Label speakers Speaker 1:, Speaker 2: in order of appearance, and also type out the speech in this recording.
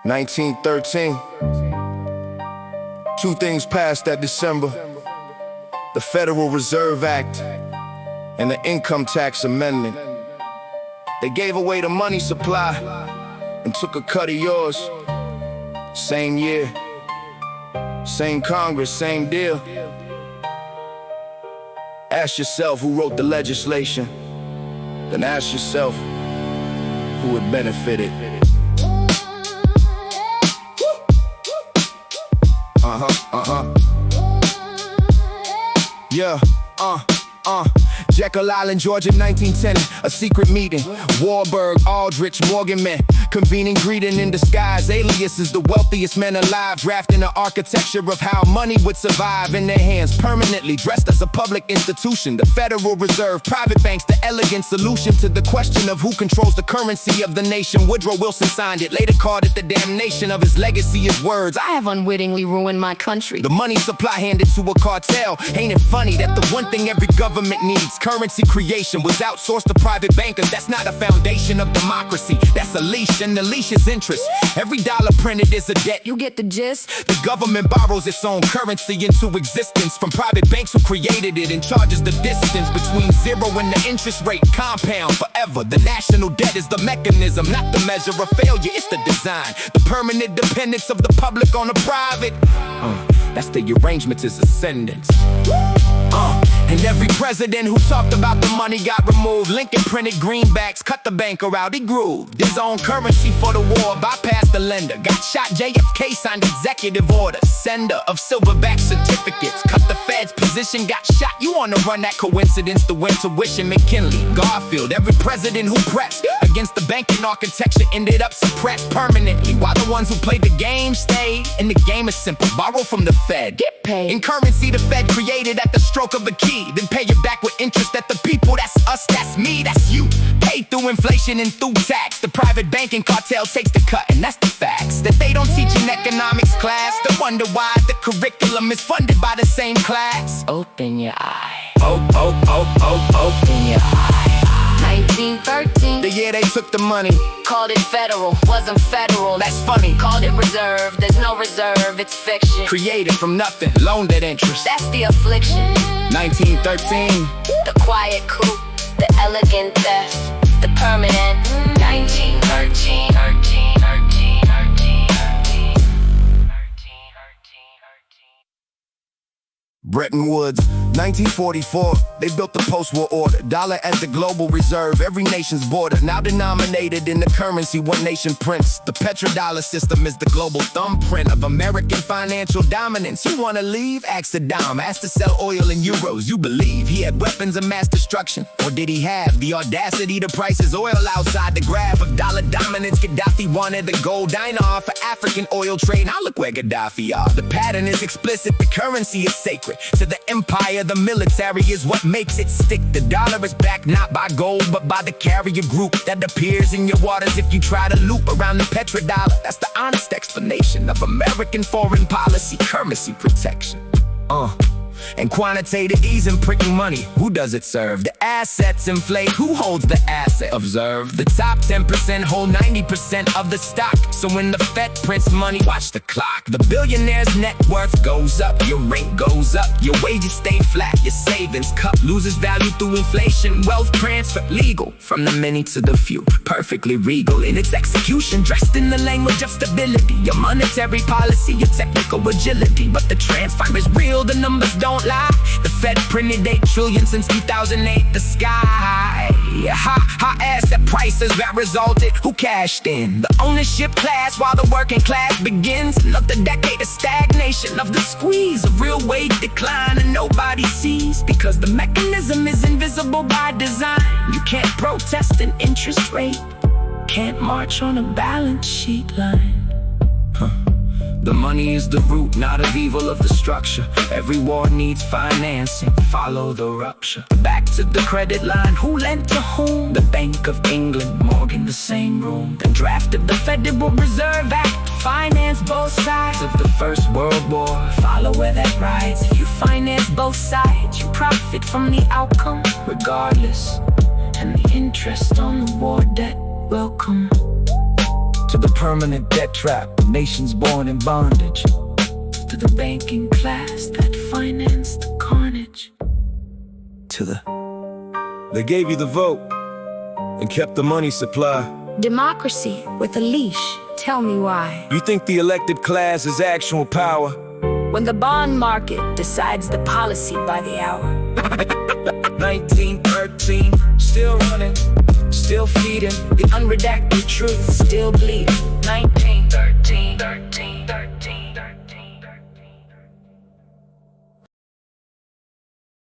Speaker 1: 1913. Two things passed that December: the Federal Reserve Act and the Income Tax Amendment. They gave away the money supply and took a cut of yours. Same year, same Congress, same deal. Ask yourself who wrote the legislation, then ask yourself who it benefited. Yeah, Jekyll Island, Georgia, 1910. A secret meeting. Warburg, Aldrich, Morgan men convening, greeting in disguise. Aliases, the wealthiest men alive, drafting the architecture of how money would survive in their hands, permanently dressed as a public institution. The Federal Reserve, private banks, the elegant solution to the question of who controls the currency of the nation. Woodrow Wilson signed it, later called it the damnation of his legacy. His words: I have unwittingly ruined my country. The money supply handed to a cartel. Ain't it funny that the one thing every government needs, currency creation, was outsourced to private bankers? That's not a foundation of democracy, that's a leash, and the leash is interest. Every dollar printed is a debt. You get the gist? The government borrows its own currency into existence from private banks who created it, and charges the distance between zero and the interest rate compound forever. The national debt is the mechanism, not the measure of failure, it's the design. The permanent dependence of the public on the private. That's the arrangement is ascendance. And every president who talked about the money got removed. Lincoln printed greenbacks, cut the banker out, he grooved his own currency for the war, bypassed the lender. Got shot, JFK signed executive order, sender of silverback certificates. Cut the Fed's position, got shot. You wanna run that coincidence? The win tuition, McKinley, Garfield. Every president who pressed against the banking architecture ended up suppressed permanently, while the ones who played the game stayed. And the game is simple: borrow from the Fed, get paid in currency the Fed created at the stroke of a key, then pay it back with interest at the people. That's us, that's me, that's you. Paid through inflation and through tax. The private banking cartel takes the cut, and that's the facts that they don't teach in economics class. They wonder why the curriculum is funded by the same class. Open your eye. Open your eye. 1913, the year they took the money. Called it federal, wasn't federal, that's funny. Called it reserve, there's no reserve, it's fiction. Created from nothing, loaned at interest, that's the affliction. 1913, the quiet coup, the elegant theft, the permanent. 1913, 13. Bretton Woods, 1944, they built the post-war order. Dollar as the global reserve, every nation's border. Now denominated in the currency one nation prints. The petrodollar system is the global thumbprint of American financial dominance. You wanna leave? Ask Saddam. Asked to sell oil in euros. You believe he had weapons of mass destruction? Or did he have the audacity to price his oil outside the graph of dollar dominance? Gaddafi wanted the gold dinar for African oil trade. Now look where Gaddafi are. The pattern is explicit, the currency is sacred. To the empire, the military is what makes it stick. The dollar is backed not by gold, but by the carrier group that appears in your waters if you try to loop around the petrodollar. That's the honest explanation of American foreign policy, currency protection. And quantitative easing, printing money, who does it serve? The assets inflate, who holds the asset? Observe, the top 10% hold 90% of the stock. So when the Fed prints money, watch the clock. The billionaire's net worth goes up, your rate goes up, your wages stay flat, your savings cup loses value through inflation. Wealth transfer legal, from the many to the few, perfectly regal in its execution, dressed in the language of stability. Your monetary policy, your technical agility, but the transfer is real, the numbers don't lie. The Fed printed 8 trillion since 2008. The sky, high asset prices that resulted. Who cashed in? The ownership class, while the working class begins another decade of stagnation, of the squeeze, of real wage decline, and nobody sees because the mechanism is invisible by design. You can't protest an interest rate, can't march on a balance sheet line. The money is the root, not of evil, of the structure. Every war needs financing, follow the rupture. Back to the credit line, who lent to whom? The Bank of England, Morgan, the same room. Then drafted the Federal Reserve Act, finance both sides of the First World War. Follow where that rides. If you finance both sides, you profit from the outcome regardless. And the interest on the war debt, welcome to the
Speaker 2: permanent debt trap, nations born in bondage, to the banking class that financed the carnage.
Speaker 1: They gave you the vote and kept the money supply.
Speaker 3: Democracy with a leash, tell me why.
Speaker 1: You think the elected class is actual power?
Speaker 3: When the bond market decides the policy by the hour.
Speaker 2: 1913, still running, still feeding the unredacted truth, still bleeding. 1913.